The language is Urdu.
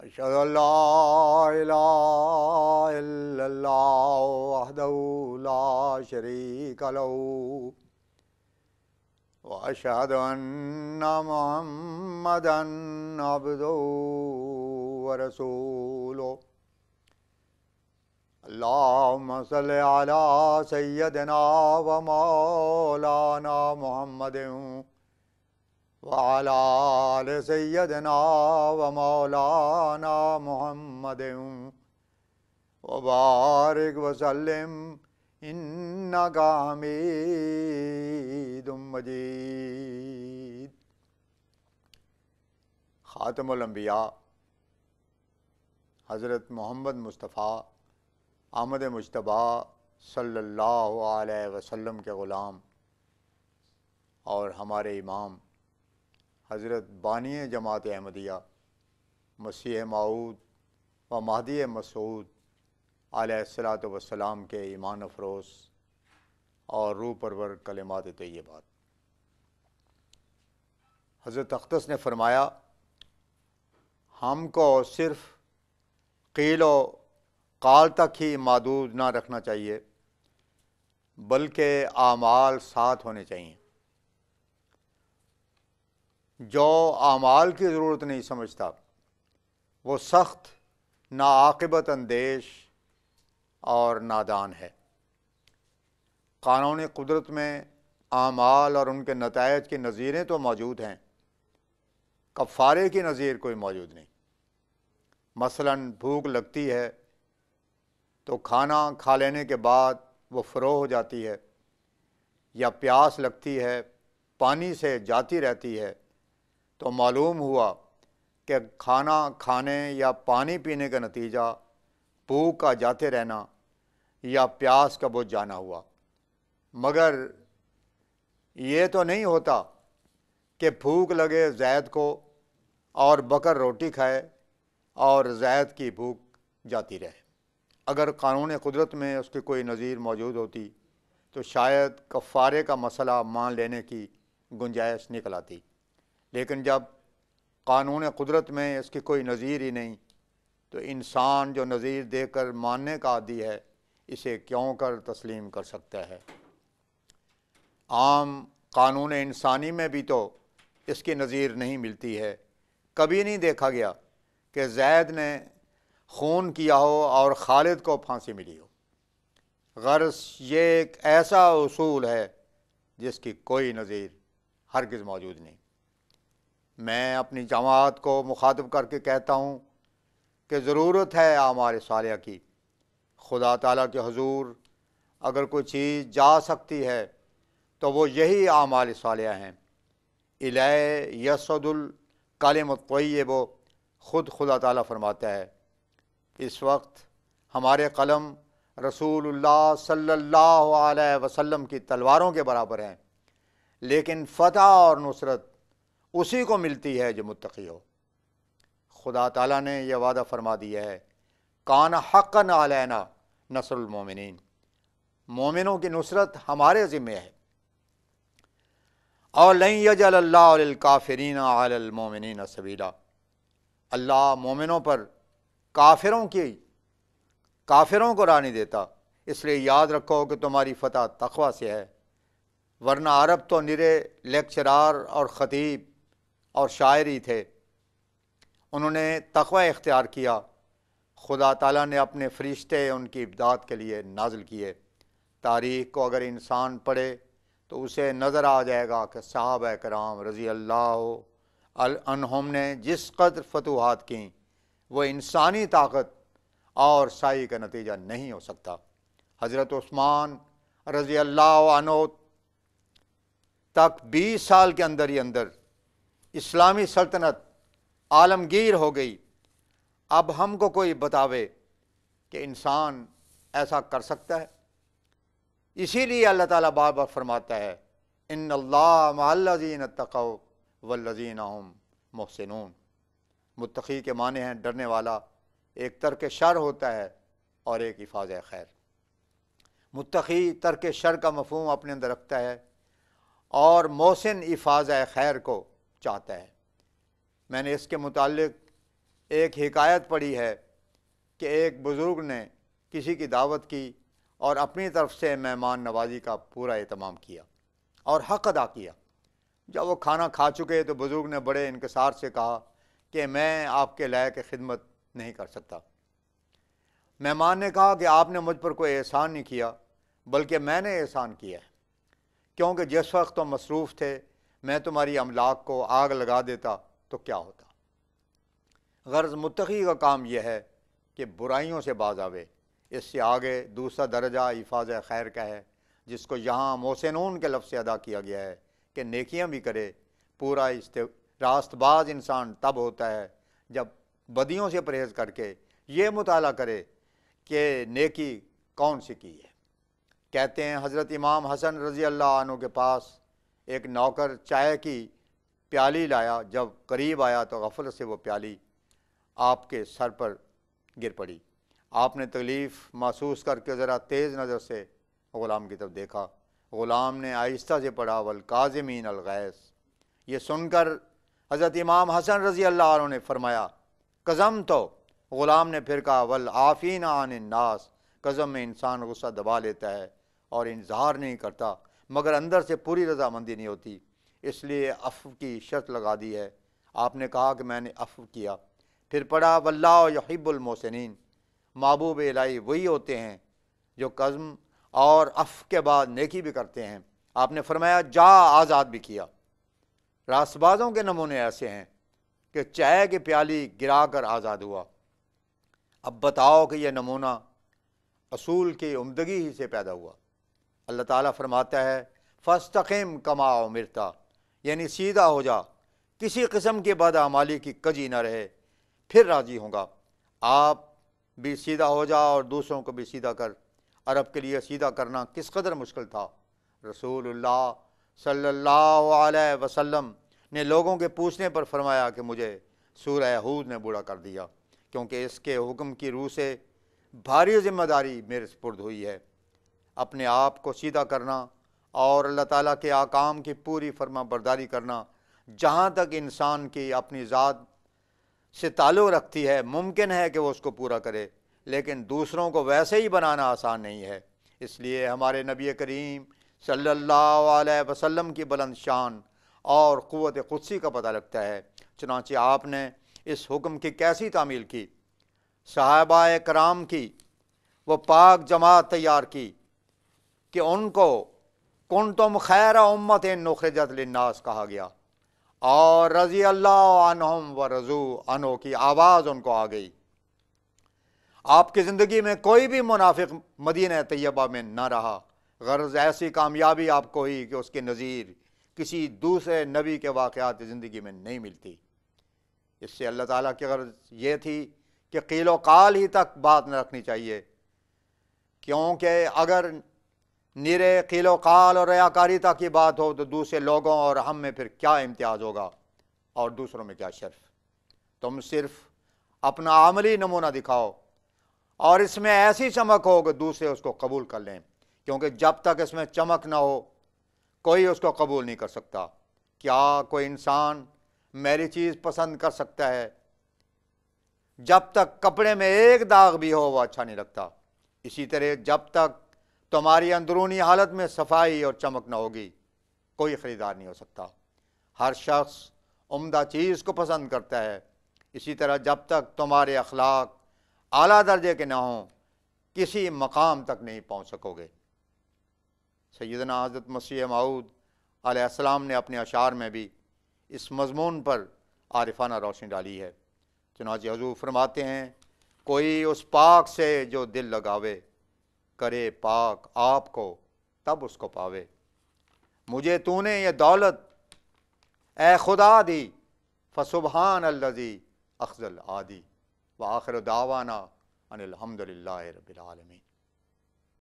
أشهد أن لا إله إلا الله وحده لا شريك له وأشهد أن محمدا عبده ورسوله اللهم صل على سيدنا ومولانا محمد وعلى آل سيدنا ومولانا محمد وبارك وسلم إنك حميد مجيد۔ خاتم الانبیاء حضرت محمد مصطفیٰ احمد مجتبیٰ صلی اللہ علیہ وسلم کے غلام اور ہمارے امام حضرت بانی جماعت احمدیہ مسیح موعود و مہدی مسعود علیہ الصلاۃ والسلام کے ایمان افروز اور روح پرور کلمات طیبات۔ حضرت اقدس نے فرمایا، ہم کو صرف قیل و قال تک ہی محدود نہ رکھنا چاہیے، بلکہ اعمال ساتھ ہونے چاہیے۔ جو اعمال کی ضرورت نہیں سمجھتا وہ سخت ناعاقبت اندیش اور نادان ہے۔ قانون قدرت میں اعمال اور ان کے نتائج کی نظیریں تو موجود ہیں، کفارے کی نظیر کوئی موجود نہیں۔ مثلاً بھوک لگتی ہے تو کھانا کھا لینے کے بعد وہ فروغ ہو جاتی ہے، یا پیاس لگتی ہے پانی سے جاتی رہتی ہے، تو معلوم ہوا کہ کھانا کھانے یا پانی پینے کا نتیجہ بھوک کا جاتے رہنا یا پیاس کا بجھ جانا ہوا۔ مگر یہ تو نہیں ہوتا کہ بھوک لگے زید کو اور بکر روٹی کھائے اور زید کی بھوک جاتی رہے۔ اگر قانون قدرت میں اس کی کوئی نظیر موجود ہوتی تو شاید کفارے کا مسئلہ مان لینے کی گنجائش نکل آتی، لیکن جب قانون قدرت میں اس کی کوئی نظیر ہی نہیں تو انسان جو نظیر دے کر ماننے کا عادی ہے اسے کیوں کر تسلیم کر سکتا ہے۔ عام قانون انسانی میں بھی تو اس کی نظیر نہیں ملتی ہے۔ کبھی نہیں دیکھا گیا کہ زید نے خون کیا ہو اور خالد کو پھانسی ملی ہو۔ غرض یہ ایک ایسا اصول ہے جس کی کوئی نظیر ہرگز موجود نہیں۔ میں اپنی جماعت کو مخاطب کر کے کہتا ہوں کہ ضرورت ہے اعمال صالحہ کی۔ خدا تعالیٰ کے حضور اگر کوئی چیز جا سکتی ہے تو وہ یہی اعمال صالحہ ہیں۔ الیہ یصعد الکلم الطیب، خود خدا تعالیٰ فرماتا ہے، اس وقت ہمارے قلم رسول اللہ صلی اللہ علیہ وسلم کی تلواروں کے برابر ہیں، لیکن فتح اور نصرت اسی کو ملتی ہے جو متقی ہو۔ خدا تعالیٰ نے یہ وعدہ فرما دیا ہے، کان حقا علینا نصر المومنین، مومنوں کی نصرت ہمارے ذمہ ہے۔ اور لن یجعل اللہ للکافرین علی المومنین سبیلا، اللہ مومنوں پر کافروں کو راہ نہیں دیتا۔ اس لیے یاد رکھو کہ تمہاری فتح تقوی سے ہے، ورنہ عرب تو نرے لیکچرار اور خطیب اور شاعر ہی تھے، انہوں نے تقوی اختیار کیا، خدا تعالیٰ نے اپنے فرشتے ان کی امداد کے لیے نازل کیے۔ تاریخ کو اگر انسان پڑھے تو اسے نظر آ جائے گا کہ صحابہ کرام رضی اللہ عنہم نے جس قدر فتوحات کیں وہ انسانی طاقت اور سعی کا نتیجہ نہیں ہو سکتا۔ حضرت عثمان رضی اللہ عنہ تک 20 سال کے اندر ہی اندر اسلامی سلطنت عالمگیر ہو گئی۔ اب ہم کو کوئی بتاوے کہ انسان ایسا کر سکتا ہے؟ اسی لیے اللہ تعالیٰ بار بار فرماتا ہے، ان اللہ مع الذین اتقوا والذین هم محسنون۔ متقی کے معنی ہیں ڈرنے والا، ایک ترک شر ہوتا ہے اور ایک حفاظ خیر۔ متقی ترک شر کا مفہوم اپنے اندر رکھتا ہے اور محسن حفاظ خیر کو چاہتا ہے۔ میں نے اس کے متعلق ایک حکایت پڑھی ہے کہ ایک بزرگ نے کسی کی دعوت کی اور اپنی طرف سے مہمان نوازی کا پورا اہتمام کیا اور حق ادا کیا۔ جب وہ کھانا کھا چکے تو بزرگ نے بڑے انکسار سے کہا کہ میں آپ کے لائق خدمت نہیں کر سکتا۔ مہمان نے کہا کہ آپ نے مجھ پر کوئی احسان نہیں کیا، بلکہ میں نے احسان کیا ہے، کیونکہ جس وقت تم مصروف تھے میں تمہاری املاک کو آگ لگا دیتا تو کیا ہوتا۔ غرض متقی کا کام یہ ہے کہ برائیوں سے باز آوے۔ اس سے آگے دوسرا درجہ حفاظ خیر کا ہے، جس کو یہاں محسنون کے لفظ سے ادا کیا گیا ہے کہ نیکیاں بھی کرے۔ پورا راست باز انسان تب ہوتا ہے جب بدیوں سے پرہیز کر کے یہ مطالعہ کرے کہ نیکی کون سی کی ہے۔ کہتے ہیں حضرت امام حسن رضی اللہ عنہ کے پاس ایک نوکر چائے کی پیالی لایا۔ جب قریب آیا تو غفلت سے وہ پیالی آپ کے سر پر گر پڑی۔ آپ نے تکلیف محسوس کر کے ذرا تیز نظر سے غلام کی طرف دیکھا۔ غلام نے آہستہ سے پڑھا والکاظمین الغیظ۔ یہ سن کر حضرت امام حسن رضی اللہ عنہ نے فرمایا قزم تو۔ غلام نے پھر کہا والعافین عن الناس۔ قزم میں انسان غصہ دبا لیتا ہے اور اظہار نہیں کرتا، مگر اندر سے پوری رضامندی نہیں ہوتی، اس لیے عفو کی شرط لگا دی ہے۔ آپ نے کہا کہ میں نے عفو کیا۔ پھر پڑھا واللہ یحب المحسنین۔ محبوب الہی وہی ہوتے ہیں جو قزم اور عفو کے بعد نیکی بھی کرتے ہیں۔ آپ نے فرمایا جا آزاد بھی کیا۔ راست بازوں کے نمونے ایسے ہیں کہ چائے کی پیالی گرا کر آزاد ہوا۔ اب بتاؤ کہ یہ نمونہ اصول کی عمدگی ہی سے پیدا ہوا۔ اللہ تعالیٰ فرماتا ہے فاستقم کما امرت، یعنی سیدھا ہو جا، کسی قسم کی بدعمالی کی کجی نہ رہے، پھر راضی ہوں گا۔ آپ بھی سیدھا ہو جا اور دوسروں کو بھی سیدھا کر۔ عرب کے لیے سیدھا کرنا کس قدر مشکل تھا۔ رسول اللہ صلی اللہ علیہ وسلم نے لوگوں کے پوچھنے پر فرمایا کہ مجھے سورہ ہود نے بوڑھا کر دیا، کیونکہ اس کے حکم کی روح سے بھاری ذمہ داری میرے سپرد ہوئی ہے۔ اپنے آپ کو سیدھا کرنا اور اللہ تعالیٰ کے احکام کی پوری فرما برداری کرنا، جہاں تک انسان کی اپنی ذات سے تعلق رکھتی ہے ممکن ہے کہ وہ اس کو پورا کرے، لیکن دوسروں کو ویسے ہی بنانا آسان نہیں ہے۔ اس لیے ہمارے نبی کریم صلی اللہ علیہ وسلم کی بلند شان اور قوت قدسی کا پتہ لگتا ہے۔ چنانچہ آپ نے اس حکم کی کیسی تعمیل کی، صحابہ کرام کی وہ پاک جماعت تیار کی کہ ان کو کنتم خیر امت اخرجت للناس کہا گیا، اور رضی اللہ عنہم و رضوا عنہ کی آواز ان کو آ گئی۔ آپ کی زندگی میں کوئی بھی منافق مدینہ طیبہ میں نہ رہا۔ غرض ایسی کامیابی آپ کو ہی کہ اس کے نظیر کسی دوسرے نبی کے واقعات زندگی میں نہیں ملتی۔ اس سے اللہ تعالیٰ کی غرض یہ تھی کہ قیل و قال ہی تک بات نہ رکھنی چاہیے، کیونکہ اگر نیرے قیل و قال اور ریاکاری تک کی بات ہو تو دوسرے لوگوں اور ہم میں پھر کیا امتیاز ہوگا اور دوسروں میں کیا شرف۔ تم صرف اپنا عملی نمونہ دکھاؤ اور اس میں ایسی چمک ہو کہ دوسرے اس کو قبول کر لیں، کیونکہ جب تک اس میں چمک نہ ہو کوئی اس کو قبول نہیں کر سکتا۔ کیا کوئی انسان میری چیز پسند کر سکتا ہے؟ جب تک کپڑے میں ایک داغ بھی ہو وہ اچھا نہیں لگتا۔ اسی طرح جب تک تمہاری اندرونی حالت میں صفائی اور چمک نہ ہوگی کوئی خریدار نہیں ہو سکتا۔ ہر شخص عمدہ چیز کو پسند کرتا ہے، اسی طرح جب تک تمہارے اخلاق اعلیٰ درجے کے نہ ہوں کسی مقام تک نہیں پہنچ سکو گے۔ سیدنا حضرت مسیح موعود علیہ السلام نے اپنے اشعار میں بھی اس مضمون پر عارفانہ روشنی ڈالی ہے۔ چنانچہ حضور فرماتے ہیں کوئی اس پاک سے جو دل لگاوے، کرے پاک آپ کو تب اس کو پاوے۔ مجھے تو نے یہ دولت اے خدا دی، فسبحان الذی اخذل عادی، وآخر دعوانا ان الحمد للہ رب العالمین۔